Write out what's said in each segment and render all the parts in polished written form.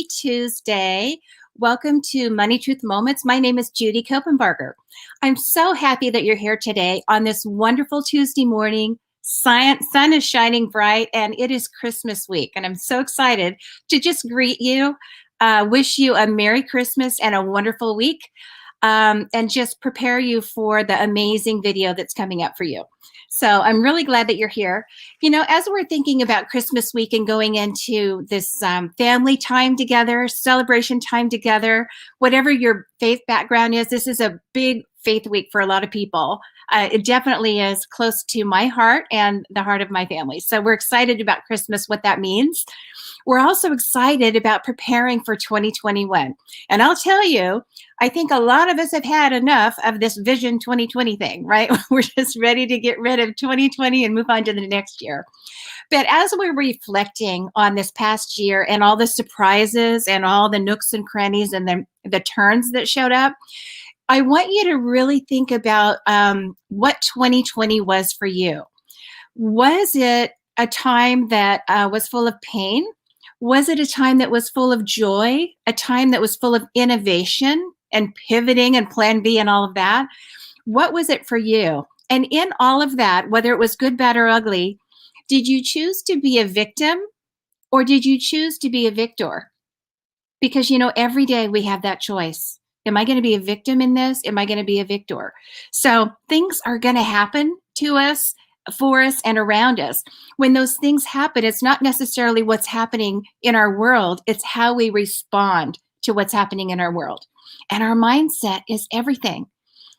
Happy Tuesday. Welcome to Money Truth Moments. My name is Judy Copenbarger. I'm so happy that you're here today on this wonderful Tuesday morning. Sun is shining bright and it is Christmas week. And I'm so excited to just greet you, wish you a Merry Christmas and a wonderful week, and just prepare you for the amazing video that's coming up for you. So I'm really glad that you're here. You know, as we're thinking about Christmas week and going into this family time together, celebration time together, whatever your faith background is, this is a big faith week for a lot of people. It definitely is close to my heart and the heart of my family. So we're excited about Christmas, what that means. We're also excited about preparing for 2021. And I'll tell you, I think a lot of us have had enough of this Vision 2020 thing, right? We're just ready to get rid of 2020 and move on to the next year. But as we're reflecting on this past year and all the surprises and all the nooks and crannies and the turns that showed up, I want you to really think about what 2020 was for you. Was it a time that was full of pain? Was it a time that was full of joy? A time that was full of innovation and pivoting and plan B and all of that? What was it for you? And in all of that, whether it was good, bad, or ugly, did you choose to be a victim or did you choose to be a victor? Because, you know, every day we have that choice. Am I going to be a victim in this? Am I going to be a victor? So things are going to happen to us, for us, and around us. When those things happen, it's not necessarily what's happening in our world. It's how we respond to what's happening in our world. And our mindset is everything.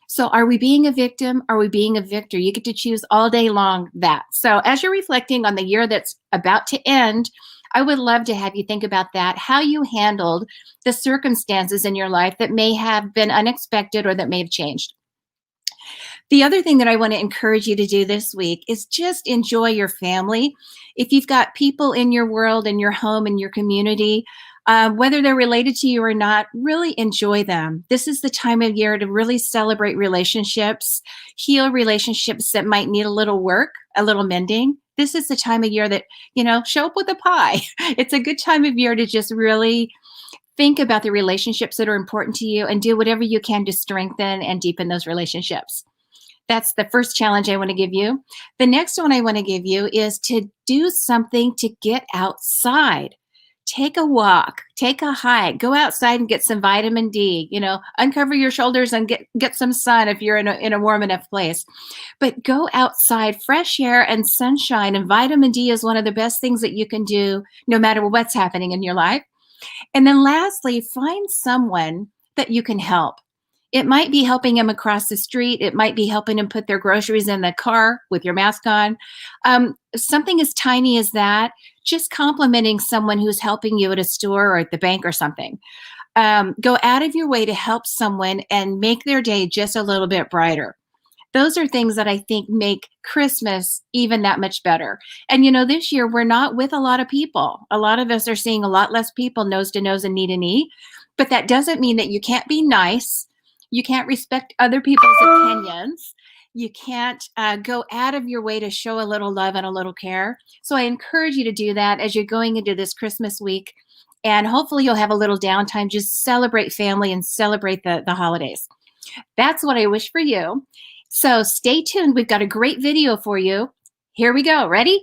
So are we being a victim? Are we being a victor? You get to choose all day long that. So as you're reflecting on the year that's about to end, I would love to have you think about that, how you handled the circumstances in your life that may have been unexpected or that may have changed. The other thing that I want to encourage you to do this week is just enjoy your family. If you've got people in your world, in your home, in your community, whether they're related to you or not, really enjoy them. This is the time of year to really celebrate relationships, heal relationships that might need a little work, a little mending. This is the time of year that, you know, show up with a pie. It's a good time of year to just really think about the relationships that are important to you and do whatever you can to strengthen and deepen those relationships. That's the first challenge I want to give you. The next one I want to give you is to do something to get outside. Take a walk, take a hike, go outside and get some vitamin D, you know, uncover your shoulders and get some sun if you're in a warm enough place. But go outside, fresh air and sunshine, and vitamin D is one of the best things that you can do no matter what's happening in your life. And then lastly, find someone that you can help. It might be helping them across the street. It might be helping them put their groceries in the car with your mask on. Something as tiny as that, just complimenting someone who's helping you at a store or at the bank or something. Go out of your way to help someone and make their day just a little bit brighter. Those are things that I think make Christmas even that much better. And, you know, this year we're not with a lot of people. A lot of us are seeing a lot less people nose to nose and knee to knee. But that doesn't mean that you can't be nice. You can't respect other people's opinions. You can't go out of your way to show a little love and a little care. So I encourage you to do that as you're going into this Christmas week. And hopefully you'll have a little downtime. Just celebrate family and celebrate the holidays. That's what I wish for you. So stay tuned. We've got a great video for you. Here we go. Ready?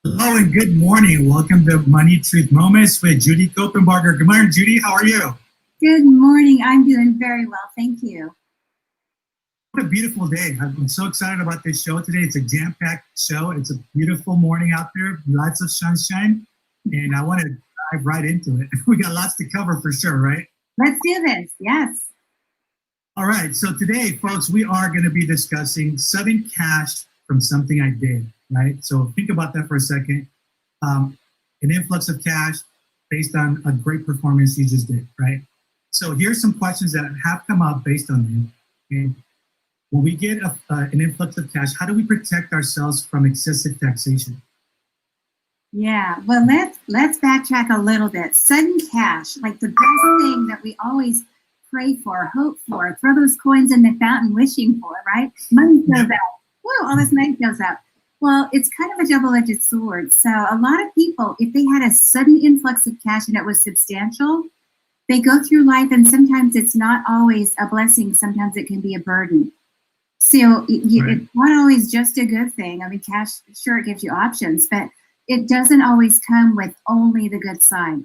Hello and good morning. Welcome to Money Truth Moments with Judy Copenbarger. Good morning, Judy. How are you? Good morning. I'm doing very well. Thank you. What a beautiful day. I'm so excited about this show today. It's a jam-packed show. It's a beautiful morning out there, lots of sunshine, and I want to dive right into it. We got lots to cover for sure, right? Let's do this. Yes. All right. So today, folks, we are going to be discussing sudden cash from something I did, right? So think about that for a second. An influx of cash based on a great performance you just did, right? So here's some questions that have come up based on them. Okay? When we get an influx of cash, how do we protect ourselves from excessive taxation? Yeah. Well, let's backtrack a little bit. Sudden cash, like the best thing that we always pray for, hope for, throw those coins in the fountain wishing for, right? Money goes out. Whoa, all this money goes out. Well, it's kind of a double-edged sword. So a lot of people, if they had a sudden influx of cash and it was substantial, they go through life and sometimes it's not always a blessing. Sometimes it can be a burden. So it's not always just a good thing. I mean, cash, sure, it gives you options, but it doesn't always come with only the good side.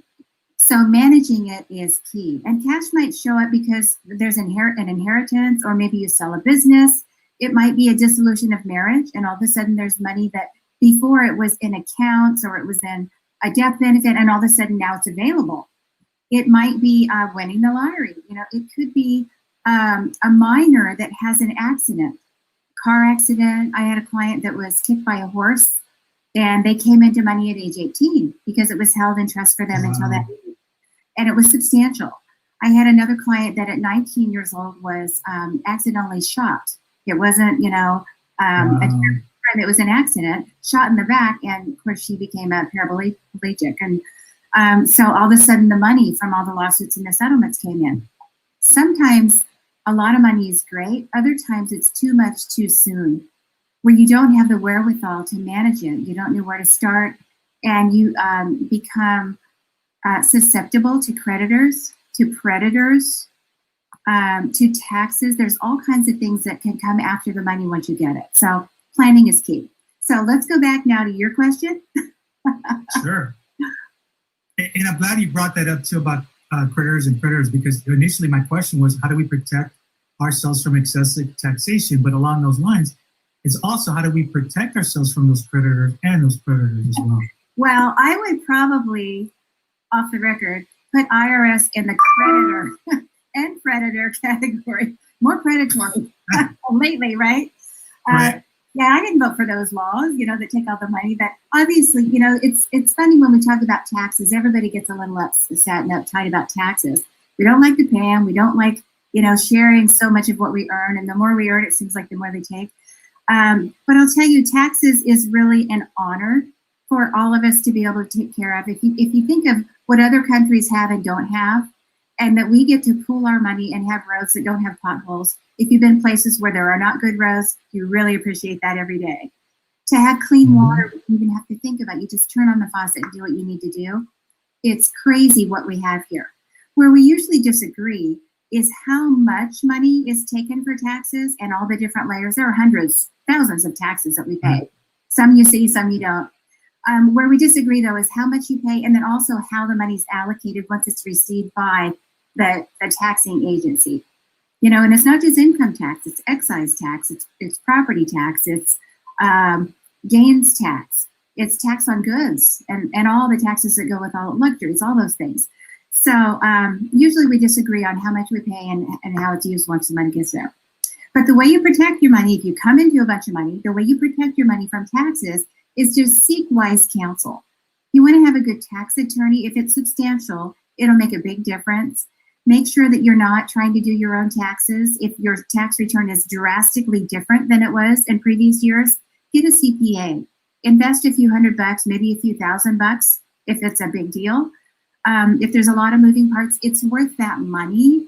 So managing it is key. And cash might show up because there's an inheritance, or maybe you sell a business. It might be a dissolution of marriage, and all of a sudden there's money that before it was in accounts or it was in a death benefit, and all of a sudden now it's available. It might be winning the lottery. You know, it could be a minor that has an accident, car accident. I had a client that was kicked by a horse, and they came into money at age 18 because it was held in trust for them until that age. And it was substantial. I had another client that at 19 years old was accidentally shot. It wasn't, a crime. It was an accident, shot in the back, and of course she became a paraplegic. And so all of a sudden the money from all the lawsuits and the settlements came in. Sometimes a lot of money is great. Other times it's too much too soon, where you don't have the wherewithal to manage it. You don't know where to start, and you become susceptible to creditors, to predators, to taxes. There's all kinds of things that can come after the money once you get it. So planning is key. So let's go back now to your question. Sure. And I'm glad you brought that up too about creditors and predators, because initially my question was, how do we protect ourselves from excessive taxation? But along those lines, it's also, how do we protect ourselves from those creditors and those predators as well? Well, I would probably, off the record, put IRS in the creditor and predator category. More predatory lately, right? Right. Yeah, I didn't vote for those laws, that take all the money. But obviously, it's funny when we talk about taxes. Everybody gets a little upset and uptight about taxes. We don't like to pay them. We don't like, sharing so much of what we earn. And the more we earn, it seems like the more they take. But I'll tell you, taxes is really an honor for all of us to be able to take care of. If you think of what other countries have and don't have, and that we get to pool our money and have roads that don't have potholes. If you've been places where there are not good roads, you really appreciate that every day. To have clean water, you even have to think about. You just turn on the faucet and do what you need to do. It's crazy what we have here. Where we usually disagree is how much money is taken for taxes and all the different layers. There are hundreds, thousands of taxes that we pay. Some you see, some you don't. Where we disagree, though, is how much you pay, and then also how the money's allocated once it's received by the taxing agency. And it's not just income tax, it's excise tax, it's property tax, it's gains tax, it's tax on goods, and all the taxes that go with all luxuries, all those things. So usually we disagree on how much we pay and how it's used once the money gets there. But the way you protect your money, if you come into a bunch of money, the way you protect your money from taxes is to seek wise counsel. You want to have a good tax attorney. If it's substantial, it'll make a big difference. Make sure that you're not trying to do your own taxes. If your tax return is drastically different than it was in previous years, get a CPA. Invest a few $100, maybe a few $1,000 if it's a big deal. If there's a lot of moving parts, it's worth that money.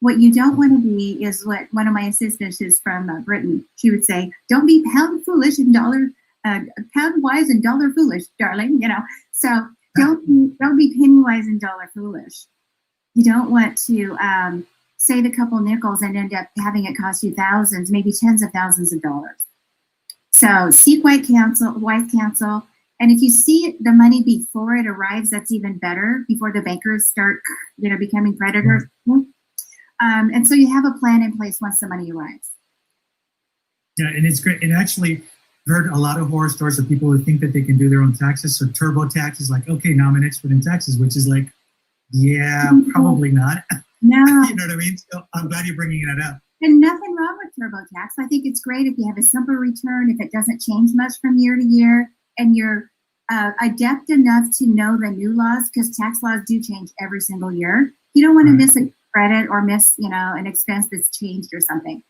What you don't want to be is what one of my assistants is from Britain. She would say, "Don't be pound foolish and pound wise and dollar foolish, darling." So don't be penny wise and dollar foolish. You don't want to save a couple nickels and end up having it cost you thousands, maybe tens of thousands of dollars. So seek wise counsel. And if you see the money before it arrives, that's even better, before the bankers start, becoming predators. And so you have a plan in place once the money arrives. Yeah, and it's great. And actually, heard a lot of horror stories of people who think that they can do their own taxes. So TurboTax is like, okay, now I'm an expert in taxes, which is like, yeah, probably not. No. You know what I mean? So I'm glad you're bringing that up. And nothing wrong with TurboTax. I think it's great if you have a simple return, if it doesn't change much from year to year, and you're adept enough to know the new laws, because tax laws do change every single year. You don't want to miss a credit or miss, an expense that's changed or something.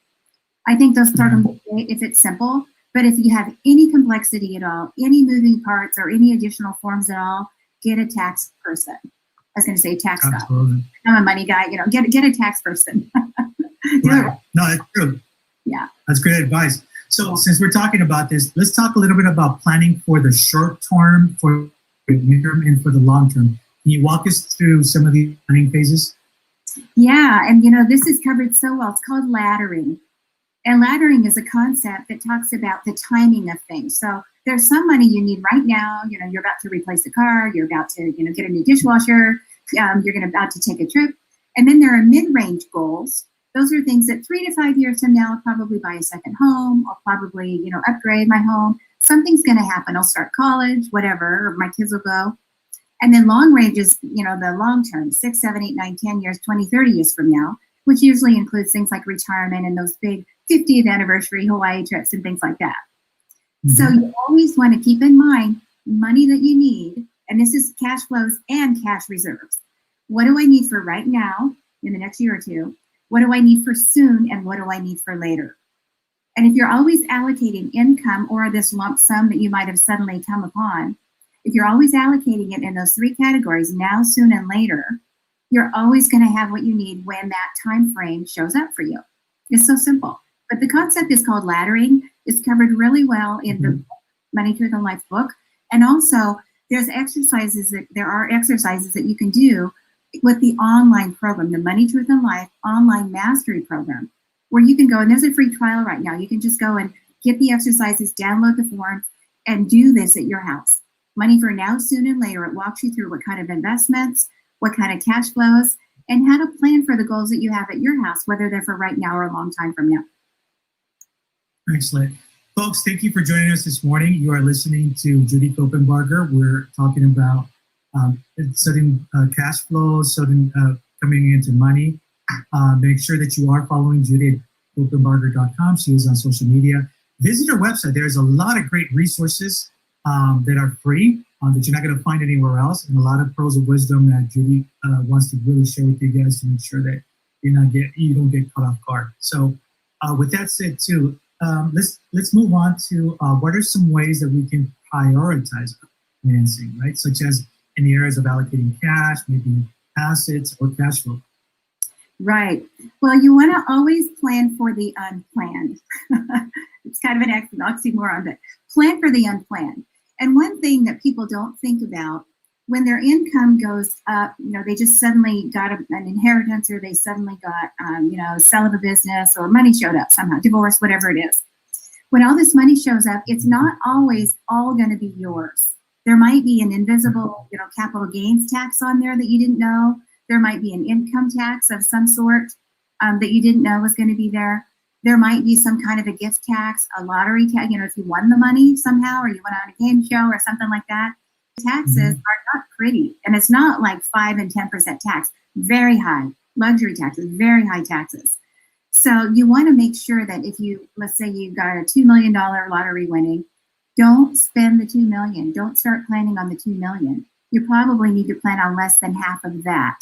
I think those programs are great if it's simple, but if you have any complexity at all, any moving parts or any additional forms at all, get a tax person. I was going to say tax guy. I'm a money guy. Get a tax person. Right. No, that's true. Yeah. That's great advice. So since we're talking about this, let's talk a little bit about planning for the short term, for the midterm, and for the long term. Can you walk us through some of the planning phases? Yeah, and this is covered so well. It's called laddering. And laddering is a concept that talks about the timing of things. So there's some money you need right now. You're about to replace a car, you're about to, get a new dishwasher, you're about to take a trip. And then there are mid-range goals. Those are things that 3 to 5 years from now, I'll probably buy a second home. I'll probably, upgrade my home. Something's going to happen. I'll start college, whatever, or my kids will go. And then long range is, the long term, 6, 7, 8, 9, 10 years, 20, 30 years from now, which usually includes things like retirement and those big 50th anniversary Hawaii trips and things like that. Mm-hmm. So you always want to keep in mind money that you need, and this is cash flows and cash reserves. What do I need for right now in the next year or two? What do I need for soon, and what do I need for later? And if you're always allocating income or this lump sum that you might have suddenly come upon, if you're always allocating it in those 3 categories, now, soon, and later, you're always going to have what you need when that time frame shows up for you. It's so simple. But the concept is called laddering. It's covered really well in the Money, Truth, and Life book. And also, there are exercises that you can do with the online program, the Money, Truth, and Life online mastery program, where you can go, and there's a free trial right now. You can just go and get the exercises, download the form, and do this at your house. Money for now, soon, and later. It walks you through what kind of investments, what kind of cash flows, and how to plan for the goals that you have at your house, whether they're for right now or a long time from now. Excellent. Folks, thank you for joining us this morning. You are listening to Judy Copenbarger. We're talking about setting cash flows, coming into money. Make sure that you are following Judy at Copenbarger.com. She is on social media. Visit her website. There's a lot of great resources that are free that you're not going to find anywhere else, and a lot of pearls of wisdom that Judy wants to really share with you guys to make sure that you don't get caught off guard. So with that said too, let's move on to what are some ways that we can prioritize financing, right? Such as in the areas of allocating cash, maybe assets or cash flow. Right. Well, you want to always plan for the unplanned. It's kind of an oxymoron, but plan for the unplanned. And one thing that people don't think about, when their income goes up, they just suddenly got an inheritance, or they suddenly got, sell of a business, or money showed up somehow, divorce, whatever it is. When all this money shows up, it's not always all going to be yours. There might be an invisible, capital gains tax on there that you didn't know. There might be an income tax of some sort that you didn't know was going to be there. There might be some kind of a gift tax, a lottery tax, if you won the money somehow, or you went on a game show or something like that. Taxes are not pretty, and it's not like 5 and 10% tax. Very high. Luxury taxes, very high taxes. So you want to make sure that if let's say you got a $2 million lottery winning, don't spend the $2 million. Don't start planning on the $2 million. You probably need to plan on less than half of that.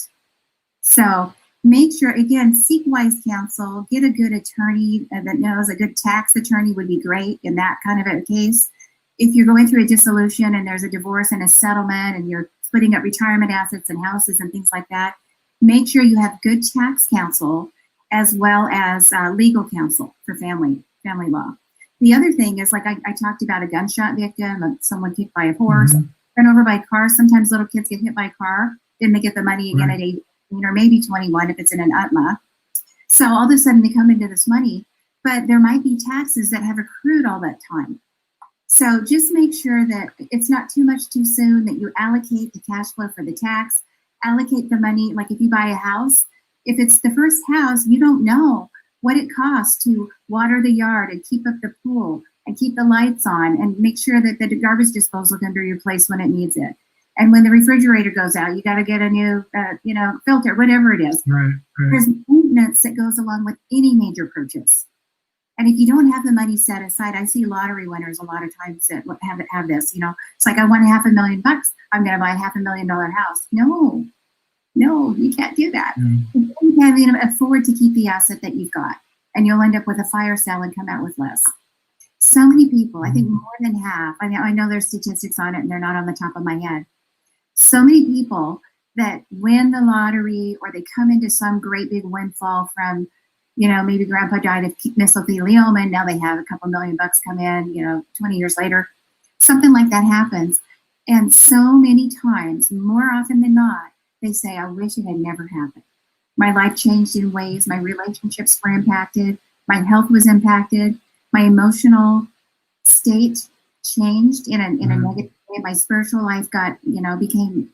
So make sure, again, seek wise counsel, get a good attorney that knows. A good tax attorney would be great in that kind of a case. If you're going through a dissolution and there's a divorce and a settlement and you're splitting up retirement assets and houses and things like that, make sure you have good tax counsel as well as legal counsel for family law. The other thing is, like I talked about a gunshot victim, someone kicked by a horse, run over by a car. Sometimes little kids get hit by a car, then they get the money again at 18 or maybe 21 if it's in an UTMA. So all of a sudden they come into this money, but there might be taxes that have accrued all that time. So just make sure that it's not too much too soon, that you allocate the cash flow for the tax, allocate the money. Like if you buy a house, if it's the first house, you don't know what it costs to water the yard and keep up the pool and keep the lights on and make sure that the garbage disposal can be replaced when it needs it. And when the refrigerator goes out, you got to get a new, filter, whatever it is. Right. There's maintenance that goes along with any major purchase. And if you don't have the money set aside, I see lottery winners a lot of times that have this, it's like, I want $500,000. I'm going to buy a $500,000 house. No, you can't do that. You can't even afford to keep the asset that you've got. And you'll end up with a fire sale and come out with less. So many people, I think more than half, I know there's statistics on it and they're not on the top of my head. So many people that win the lottery or they come into some great big windfall from, maybe grandpa died of mesothelioma and now they have a couple $1 million come in, 20 years later. Something like that happens. And so many times, more often than not, they say, I wish it had never happened. My life changed in ways, my relationships were impacted, my health was impacted, my emotional state changed in a negative way. My spiritual life became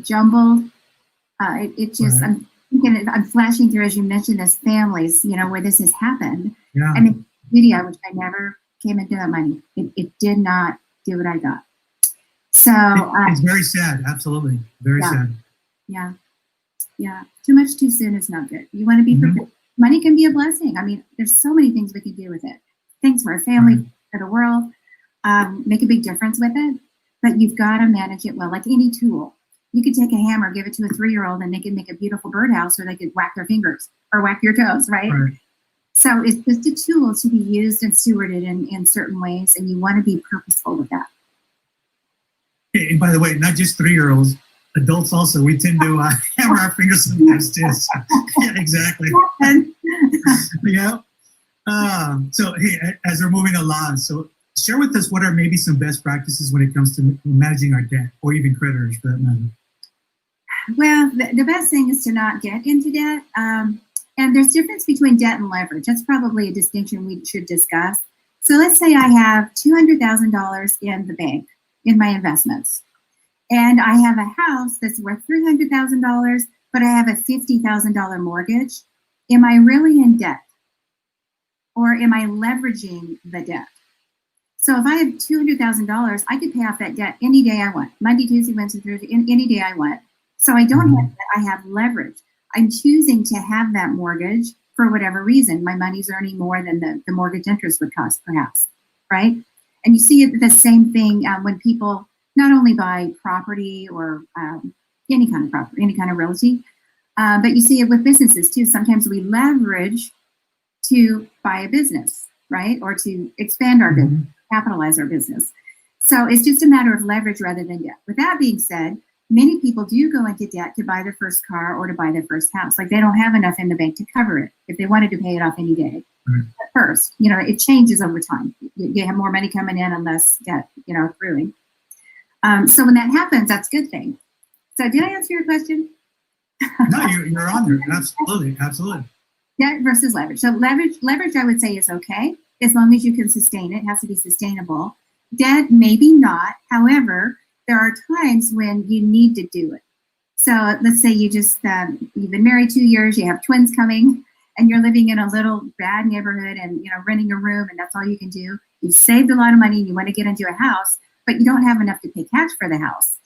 jumbled. It just, I'm thinking, I'm flashing through as you mentioned this families, where this has happened. Yeah. And the video, which I never came into that money. It did not do what I got. So it's very sad. Absolutely. Very sad. Yeah. Too much too soon is not good. You want to be prepared. Money can be a blessing. I mean, there's so many things we can do with it. Things for our family, for the world, make a big difference with it. But you've got to manage it well, like any tool. You could take a hammer, give it to a 3-year-old, and they could make a beautiful birdhouse, or they could whack their fingers or whack your toes, right? So it's just a tool to be used and stewarded in certain ways, and you want to be purposeful with that. And by the way, not just 3-year-olds, adults also. We tend to hammer our fingers sometimes too. So, yeah, exactly. Yeah. So, hey, as we're moving along, so share with us what are maybe some best practices when it comes to managing our debt, or even creditors for that matter. Well, the best thing is to not get into debt. And there's difference between debt and leverage. That's probably a distinction we should discuss. So let's say I have $200,000 in the bank in my investments, and I have a house that's worth $300,000, but I have a $50,000 mortgage. Am I really in debt, or am I leveraging the debt? So if I have $200,000, I could pay off that debt any day I want, Monday, Tuesday, Wednesday, Thursday, any day I want. So I don't have that. I have leverage. I'm choosing to have that mortgage for whatever reason. My money's earning more than the mortgage interest would cost, perhaps, right? And you see the same thing when people not only buy property or any kind of property, any kind of realty, but you see it with businesses too. Sometimes we leverage to buy a business, right? Or to expand our business, capitalize our business. So it's just a matter of leverage rather than debt. With that being said, many people do go into debt to buy their first car or to buy their first house. Like they don't have enough in the bank to cover it if they wanted to pay it off any day. At first, it changes over time. You have more money coming in and less debt, accruing. So when that happens, that's a good thing. So did I answer your question? No, you're on there. Absolutely. Debt versus leverage. So leverage, I would say, is okay as long as you can sustain it. It has to be sustainable. Debt, maybe not. However, there are times when you need to do it. So let's say you've been married 2 years, you have twins coming, and you're living in a little bad neighborhood and renting a room, and that's all you can do. You've saved a lot of money and you want to get into a house, but you don't have enough to pay cash for the house.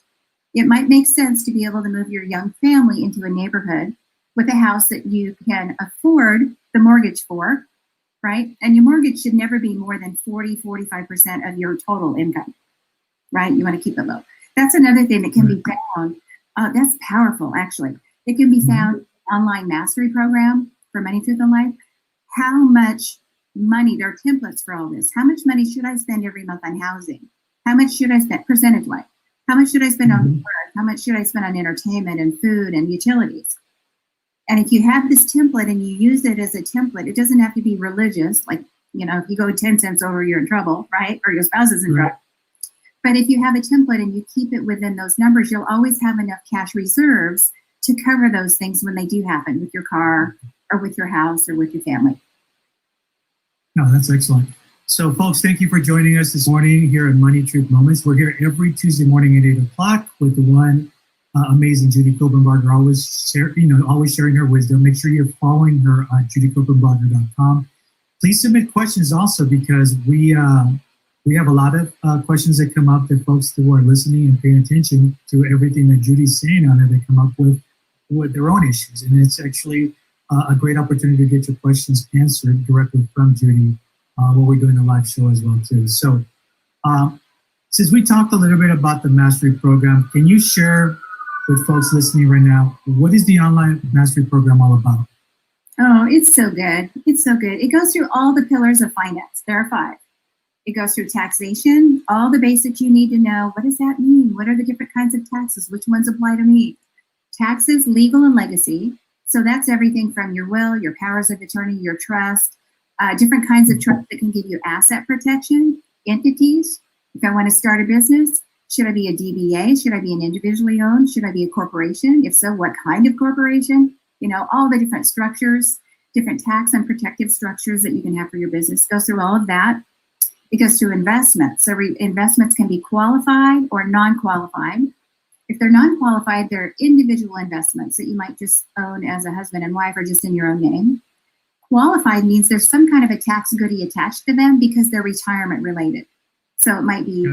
It might make sense to be able to move your young family into a neighborhood with a house that you can afford the mortgage for, right? And your mortgage should never be more than 40-45% of your total income, right? You want to keep it low. That's another thing that can be found. That's powerful, actually. It can be found in an online mastery program for Money, Truth, and Life. How much money, there are templates for all this. How much money should I spend every month on housing? How much should I spend, percentage-wise? How much should I spend on work? How much should I spend on entertainment and food and utilities? And if you have this template and you use it as a template, it doesn't have to be religious. Like, if you go 10 cents over, you're in trouble, right? Or your spouse is in trouble. But if you have a template and you keep it within those numbers, you'll always have enough cash reserves to cover those things when they do happen with your car or with your house or with your family. No, that's excellent. So, folks, thank you for joining us this morning here at Money Truth Moments. We're here every Tuesday morning at 8 o'clock with the one amazing Judy Copenbarger, always sharing her wisdom. Make sure you're following her at judycopenbarger.com. Please submit questions also, because we have a lot of questions that come up that folks who are listening and paying attention to everything that Judy's saying on it, they come up with their own issues. And it's actually a great opportunity to get your questions answered directly from Judy while we're doing the live show as well too. So since we talked a little bit about the Mastery Program, can you share with folks listening right now, what is the online Mastery Program all about? Oh, it's so good. It's so good. It goes through all the pillars of finance. There are 5. It goes through taxation, all the basics you need to know. What does that mean? What are the different kinds of taxes? Which ones apply to me? Taxes, legal, and legacy. So that's everything from your will, your powers of attorney, your trust, different kinds of trust that can give you asset protection, entities. If I want to start a business, should I be a DBA? Should I be an individually owned? Should I be a corporation? If so, what kind of corporation? All the different structures, different tax and protective structures that you can have for your business. Goes through all of that. It goes through investments. So investments can be qualified or non-qualified. If they're non-qualified, they're individual investments that you might just own as a husband and wife or just in your own name. Qualified means there's some kind of a tax goodie attached to them because they're retirement related. So it might be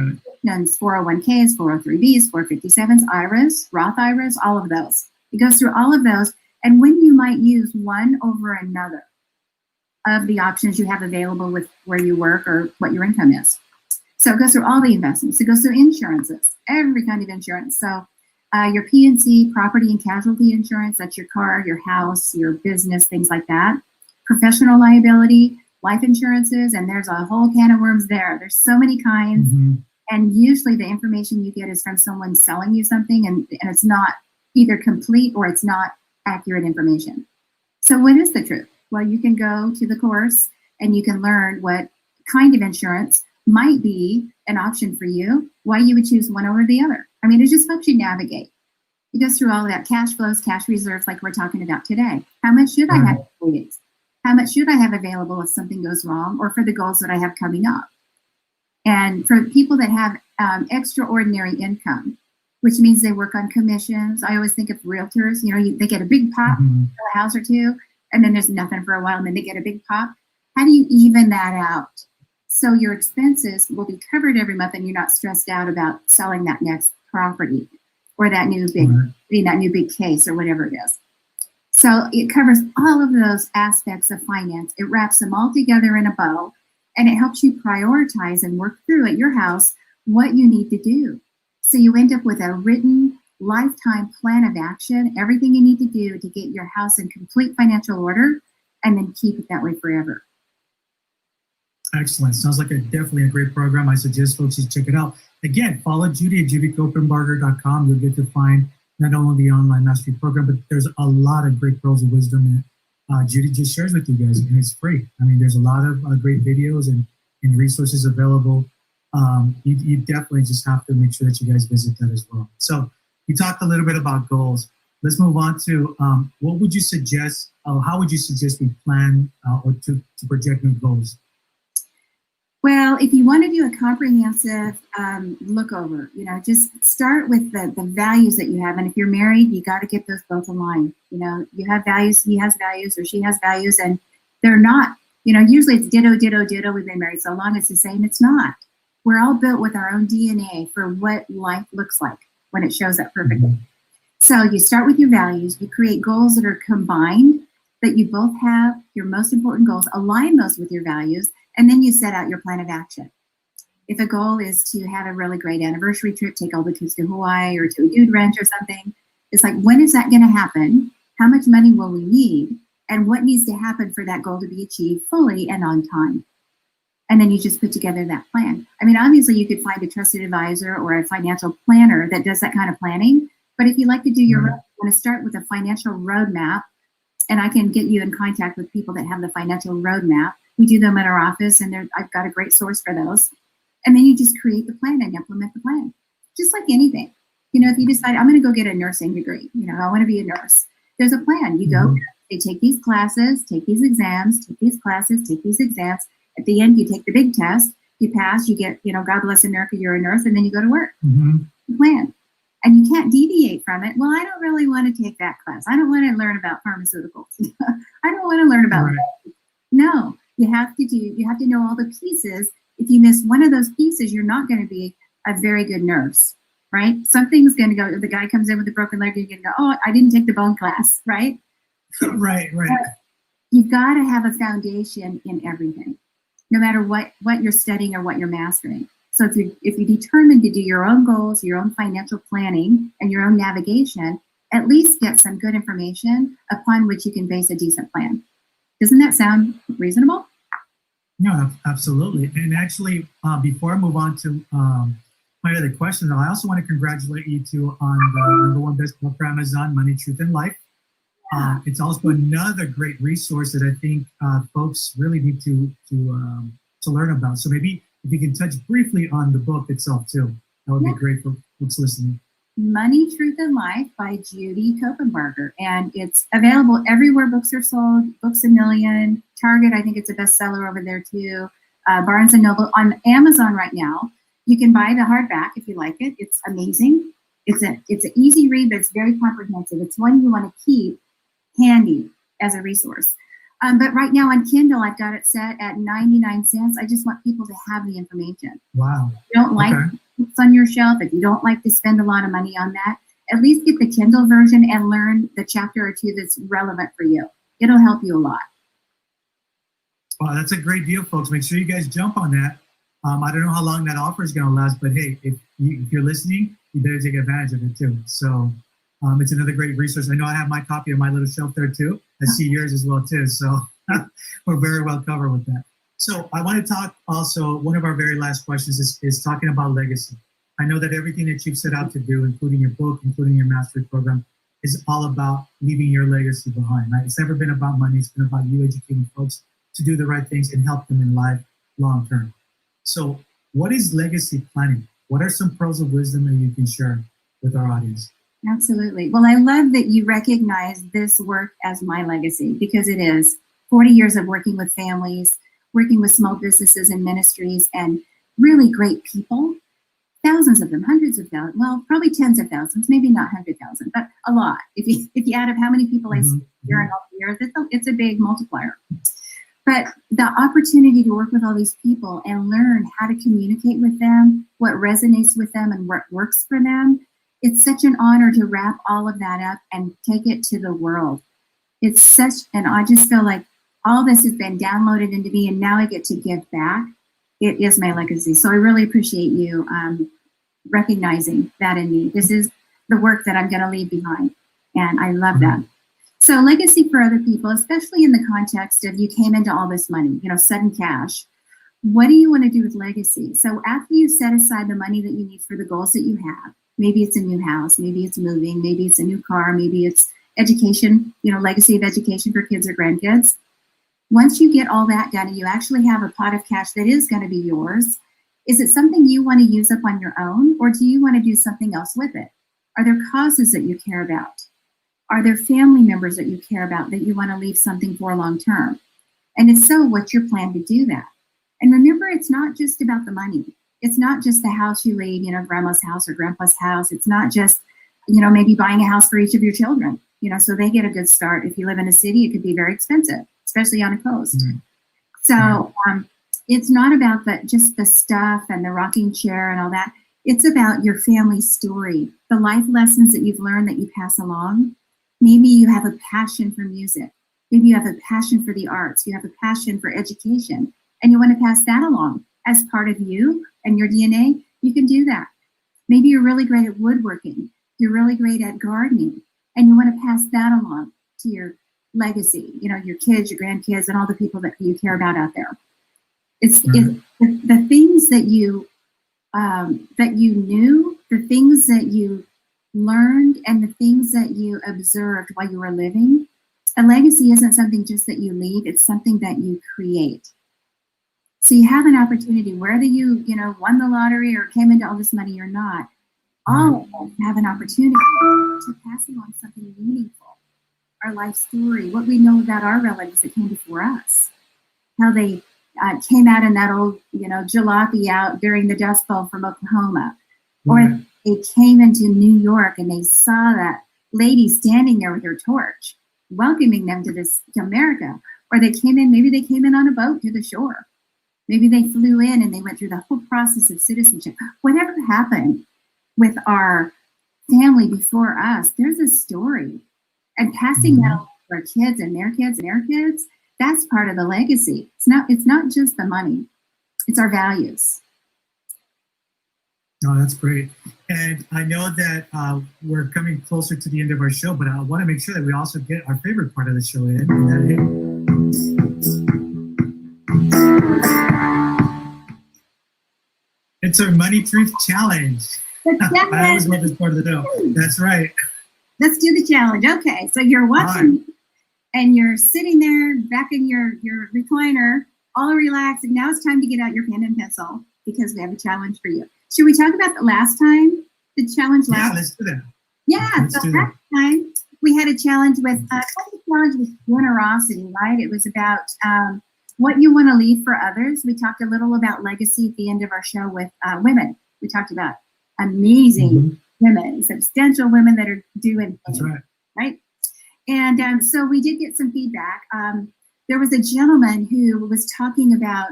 401ks, 403bs, 457s, IRAs, Roth IRAs, all of those. It goes through all of those and when you might use one over another of the options you have available with where you work or what your income is. So it goes through all the investments. It goes through insurances, every kind of insurance. So your P&C, property and casualty insurance, that's your car, your house, your business, things like that. Professional liability, life insurances, and there's a whole can of worms there. There's so many kinds. Mm-hmm. And usually the information you get is from someone selling you something and it's not either complete or it's not accurate information. So what is the truth? Well, you can go to the course and you can learn what kind of insurance might be an option for you, why you would choose one over the other. I mean, it just helps you navigate. It goes through all of that cash flows, cash reserves, like we're talking about today. How much should I have savings? How much should I have available if something goes wrong or for the goals that I have coming up? And for people that have extraordinary income, which means they work on commissions. I always think of realtors, they get a big pop for a house or two, and then there's nothing for a while, and then they get a big pop. How do you even that out? So your expenses will be covered every month, and you're not stressed out about selling that next property or that new big case or whatever it is. So it covers all of those aspects of finance. It wraps them all together in a bow, and it helps you prioritize and work through at your house what you need to do. So you end up with a written lifetime plan of action, everything you need to do to get your house in complete financial order, and then keep it that way forever. Excellent. Sounds like definitely a great program. I suggest folks should check it out. Again, follow Judy at judycopenbarger.com. You'll get to find not only the online mastery program, but there's a lot of great pearls of wisdom that Judy just shares with you guys, and it's free. I mean, there's a lot of great videos and resources available. You definitely just have to make sure that you guys visit that as well. So you talked a little bit about goals. Let's move on to what would you suggest, how would you suggest we plan or to project new goals? Well, if you want to do a comprehensive look over, just start with the values that you have. And if you're married, you got to get those both aligned. You have values, he has values, or she has values, and they're not, usually it's ditto, ditto, ditto. We've been married so long, it's the same. It's not. We're all built with our own DNA for what life looks like when it shows up perfectly. Mm-hmm. So you start with your values, you create goals that are combined, that you both have your most important goals, align those with your values, and then you set out your plan of action. If a goal is to have a really great anniversary trip, take all the kids to Hawaii or to a dude ranch or something, it's like, when is that going to happen? How much money will we need? And what needs to happen for that goal to be achieved fully and on time? And then you just put together that plan. I mean, obviously you could find a trusted advisor or a financial planner that does that kind of planning. But if you like to do your own, you want to start with a financial roadmap, and I can get you in contact with people that have the financial roadmap. We do them at our office, and I've got a great source for those. And then you just create the plan and implement the plan, just like anything. If you decide, I'm going to go get a nursing degree, I want to be a nurse. There's a plan. You go, they take these classes, take these exams, take these classes, take these exams. At the end, you take the big test, you pass, you get, God bless America, you're a nurse, and then you go to work. The plan. and you can't deviate from it. Well, I don't really want to take that class. I don't want to learn about pharmaceuticals. I don't want to learn about Right. No, you have to know all the pieces. If you miss one of those pieces, you're not going to be a very good nurse, right? Something's going to go, the guy comes in with a broken leg, you're going to go, oh, I didn't take the bone class, right? Right. But you've got to have a foundation in everything, no matter what you're studying or what you're mastering. So if you determine to do your own goals, your own financial planning, and your own navigation, at least get some good information upon which you can base a decent plan. Doesn't that sound reasonable? No, absolutely. And actually, before I move on to my other question, though, I also want to congratulate you two on the #1 bestseller for Amazon, Money, Truth, and Life. It's also another great resource that I think folks really need to learn about. So maybe if you can touch briefly on the book itself too, that would be great for folks listening. Money, Truth, and Life by Judy Copenbarger. And it's available everywhere books are sold, Books A Million, Target, I think it's a bestseller over there too, Barnes & Noble. On Amazon right now, you can buy the hardback if you like it. It's amazing. It's an easy read, but it's very comprehensive. It's one you want to keep handy as a resource. But right now on Kindle, I've got it set at 99 cents. I just want people to have the information. Wow. If you don't like books on your shelf, if you don't like to spend a lot of money on that, at least get the Kindle version and learn the chapter or two that's relevant for you. It'll help you a lot. Wow, that's a great deal, folks. Make sure you guys jump on that. I don't know how long that offer is going to last, but hey, if you're listening, you better take advantage of it too. So it's another great resource. I know I have my copy on my little shelf there too. I see yours as well too. So we're very well covered with that. So I want to talk also, one of our very last questions is talking about legacy. I know that everything that you've set out to do, including your book, including your mastery program, is all about leaving your legacy behind, right? It's never been about money. It's been about you educating folks to do the right things and help them in life long term. So what is legacy planning? What are some pearls of wisdom that you can share with our audience? Absolutely. Well, I love that you recognize this work as my legacy, because it is 40 years of working with families, working with small businesses and ministries, and really great people, thousands of them, hundreds of thousands, well, probably tens of thousands, maybe not 100,000, but a lot. If you add up how many people I see here in all the years, it's a big multiplier. But the opportunity to work with all these people and learn how to communicate with them, what resonates with them and what works for them, it's such an honor to wrap all of that up and take it to the world. It's such, and I just feel like all this has been downloaded into me and now I get to give back. It is my legacy. So I really appreciate you recognizing that in me. This is the work that I'm going to leave behind. And I love that. So legacy for other people, especially in the context of you came into all this money, sudden cash. What do you want to do with legacy? So after you set aside the money that you need for the goals that you have, maybe it's a new house, maybe it's moving, maybe it's a new car, maybe it's education, legacy of education for kids or grandkids. Once you get all that done and you actually have a pot of cash that is going to be yours, is it something you want to use up on your own, or do you want to do something else with it? Are there causes that you care about? Are there family members that you care about that you want to leave something for long term? And if so, what's your plan to do that? And remember, it's not just about the money. It's not just the house you leave, grandma's house or grandpa's house. It's not just, maybe buying a house for each of your children, so they get a good start. If you live in a city, it could be very expensive, especially on a coast. So it's not about just the stuff and the rocking chair and all that. It's about your family story, the life lessons that you've learned that you pass along. Maybe you have a passion for music. Maybe you have a passion for the arts. You have a passion for education, and you want to pass that along as part of you and your DNA. You can do that. Maybe you're really great at woodworking. You're really great at gardening, and you want to pass that along to your legacy, your kids, your grandkids, and all the people that you care about out there. It's the things that you knew, the things that you learned, and the things that you observed while you were living. A legacy isn't something just that you leave, it's something that you create. So you have an opportunity, whether you won the lottery or came into all this money or not, all of us have an opportunity to pass along something meaningful, our life story, what we know about our relatives that came before us, how they came out in that old, jalopy out during the Dust Bowl from Oklahoma, or they came into New York and they saw that lady standing there with her torch, welcoming them to America. Or they came in, maybe they came in on a boat to the shore. Maybe they flew in and they went through the whole process of citizenship. Whatever happened with our family before us, there's a story. And passing that on to our kids and their kids and their kids, that's part of the legacy. It's not just the money, it's our values. No, that's great. And I know that we're coming closer to the end of our show, but I want to make sure that we also get our favorite part of the show in. It's our Money Truth Challenge. I always love this part of the show. That's right. Let's do the challenge. Okay, so you're watching and you're sitting there back in your recliner, all relaxed, and now it's time to get out your pen and pencil because we have a challenge for you. Should we talk about the last time? The challenge last time? Yeah, let's do that. Yeah, so last time we had a challenge with generosity, right? It was about what you want to leave for others. We talked a little about legacy at the end of our show with women. We talked about amazing women, substantial women that are doing things, right? And so we did get some feedback. There was a gentleman who was talking about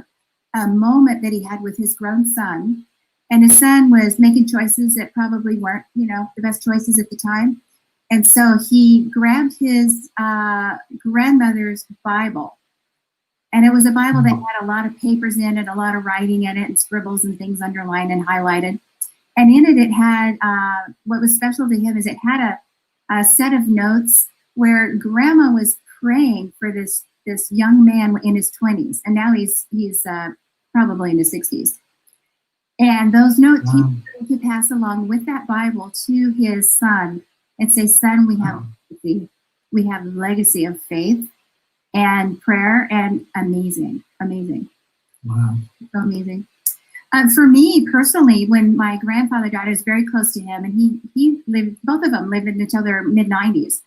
a moment that he had with his grown son, and his son was making choices that probably weren't, the best choices at the time. And so he grabbed his grandmother's Bible, and it was a Bible that had a lot of papers in it, a lot of writing in it, and scribbles and things underlined and highlighted. And in it had, what was special to him is it had a set of notes where grandma was praying for this young man in his 20s, and now he's probably in his 60s. And those notes he could pass along with that Bible to his son and say, son, we have legacy of faith and prayer and amazing. Wow. So amazing. For me personally, when my grandfather died, I was very close to him, and he lived, both of them lived until their mid-90s.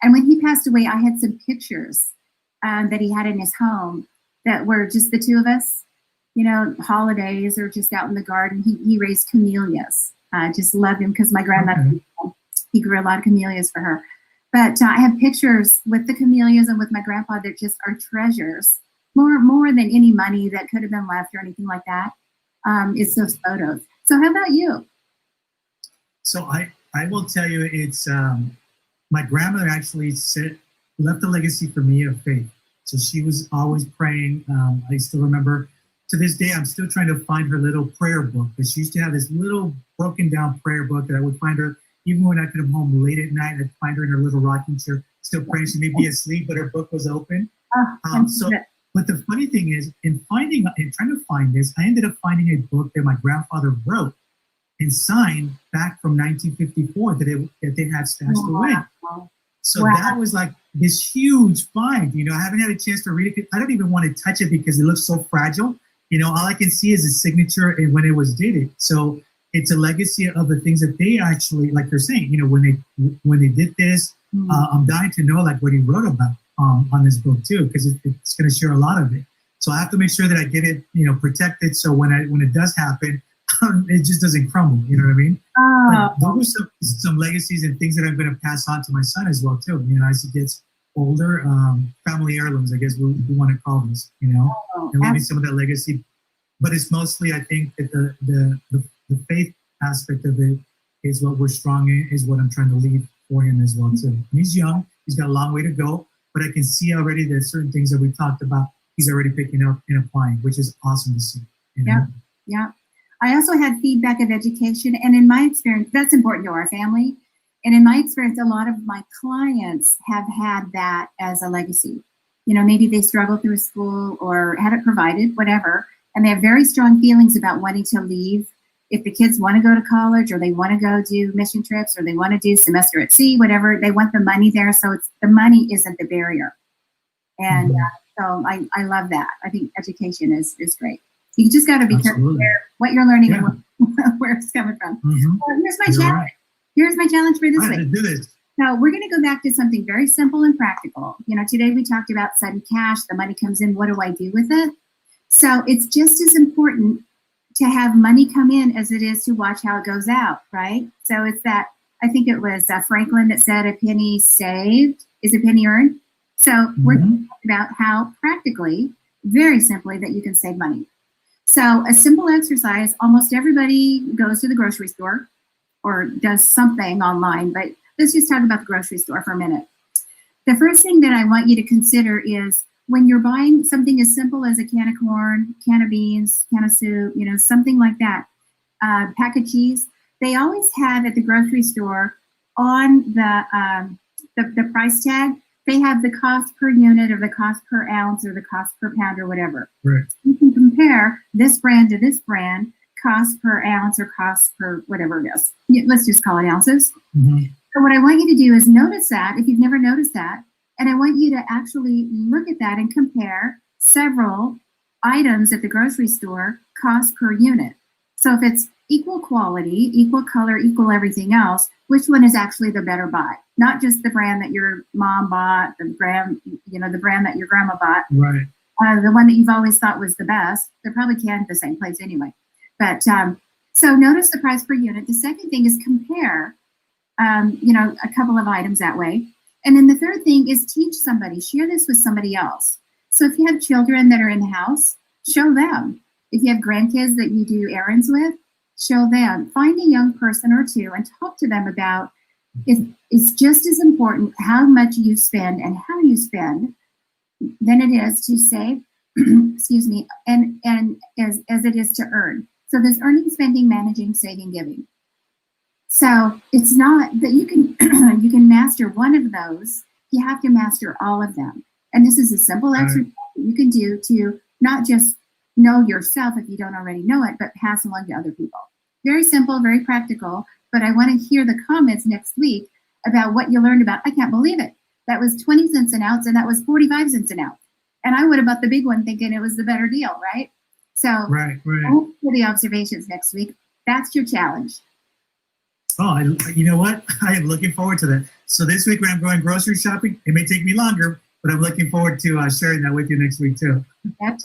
And when he passed away, I had some pictures that he had in his home that were just the two of us, holidays or just out in the garden. He raised camellias. I just loved him because my grandmother, he grew a lot of camellias for her. But I have pictures with the camellias and with my grandpa that just are treasures, more than any money that could have been left or anything like that. It's those photos. So how about you? So I will tell you, it's my grandmother actually left a legacy for me of faith. So she was always praying. I still remember, to this day, I'm still trying to find her little prayer book. But she used to have this little broken down prayer book that I would find her, even when I could come home late at night, I'd find her in her little rocking chair, still praying. She may be asleep, but her book was open. But the funny thing is, in trying to find this, I ended up finding a book that my grandfather wrote and signed back from 1954 that they had stashed away. So that was like this huge find. I haven't had a chance to read it. I don't even want to touch it because it looks so fragile. All I can see is his signature and when it was dated. So it's a legacy of the things that they actually, like they're saying, when they did this, I'm dying to know like what he wrote about on this book too, because it's going to share a lot of it. So I have to make sure that I get it, protected. So when it does happen, it just doesn't crumble. You know what I mean? But those are some legacies and things that I'm going to pass on to my son as well too. As he gets older, family heirlooms, I guess we want to call this. And leaving some of that legacy. But it's mostly, I think, that the faith aspect of it is what we're strong in, is what I'm trying to leave for him as well too. And he's young; he's got a long way to go. But I can see already that certain things that we talked about, he's already picking up and applying, which is awesome to see. Yeah. I also had feedback of education, and in my experience, that's important to our family. And in my experience, a lot of my clients have had that as a legacy. Maybe they struggled through school or had it provided, whatever, and they have very strong feelings about wanting to leave. If the kids want to go to college, or they want to go do mission trips, or they want to do semester at sea, whatever, they want the money there. So the money isn't the barrier. And so I love that. I think education is great. You just got to be careful what you're learning and where it's coming from. So here's my challenge. Right. Here's my challenge for this week. Let's do this. So we're going to go back to something very simple and practical. Today we talked about sudden cash. The money comes in. What do I do with it? So it's just as important to have money come in as it is to watch how it goes out, right? So it's that, I think it was Franklin that said, a penny saved is a penny earned. So we're talking about how practically, very simply, that you can save money. So a simple exercise, almost everybody goes to the grocery store or does something online, but let's just talk about the grocery store for a minute. The first thing that I want you to consider is when you're buying something as simple as a can of corn, can of beans, can of soup, something like that, pack of cheese, they always have at the grocery store on the price tag, they have the cost per unit or the cost per ounce or the cost per pound or whatever. Right. You can compare this brand to this brand, cost per ounce or cost per whatever it is. Let's just call it ounces. So what I want you to do is notice that, if you've never noticed that, and I want you to actually look at that and compare several items at the grocery store, cost per unit. So if it's equal quality, equal color, equal everything else, which one is actually the better buy? Not just the brand that your mom bought, the brand that your grandma bought, right? The one that you've always thought was the best. They're probably canned at the same place anyway. But so notice the price per unit. The second thing is compare, a couple of items that way. And then the third thing is teach somebody, share this with somebody else. So if you have children that are in the house, show them. If you have grandkids that you do errands with, show them. Find a young person or two and talk to them about it's just as important how much you spend and how you spend than it is to save, excuse me, and as it is to earn. So there's earning, spending, managing, saving, giving. So it's not that you can you can master one of those. You have to master all of them. And this is a simple exercise that you can do to not just know yourself if you don't already know it, but pass along to other people. Very simple, very practical. But I want to hear the comments next week about what you learned about. I can't believe it. That was 20 cents an ounce and that was 45 cents an ounce. And I would have bought the big one thinking it was the better deal, right? So right. Hope for the observations next week. That's your challenge. Oh, you know what? I am looking forward to that. So this week when I'm going grocery shopping, it may take me longer, but I'm looking forward to sharing that with you next week too.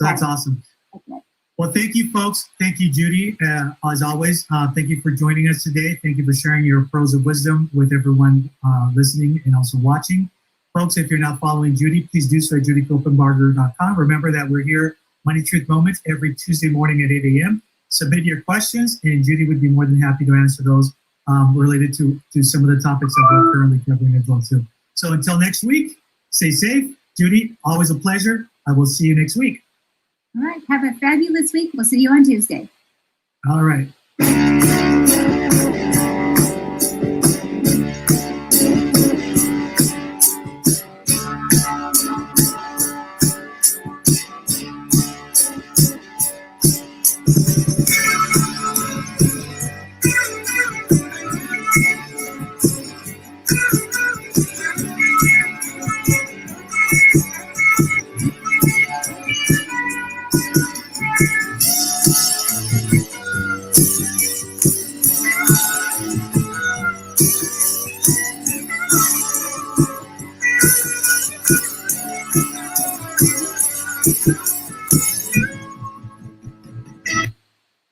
That's awesome. Okay. Well, thank you, folks. Thank you, Judy. As always, thank you for joining us today. Thank you for sharing your pearls of wisdom with everyone listening and also watching. Folks, if you're not following Judy, please do so at judycopenbarger.com. Remember that we're here, Money Truth Moments, every Tuesday morning at 8 a.m. Submit your questions, and Judy would be more than happy to answer those related to some of the topics that we're currently covering as well, too. So until next week, stay safe. Judy, always a pleasure. I will see you next week. All right. Have a fabulous week. We'll see you on Tuesday. All right.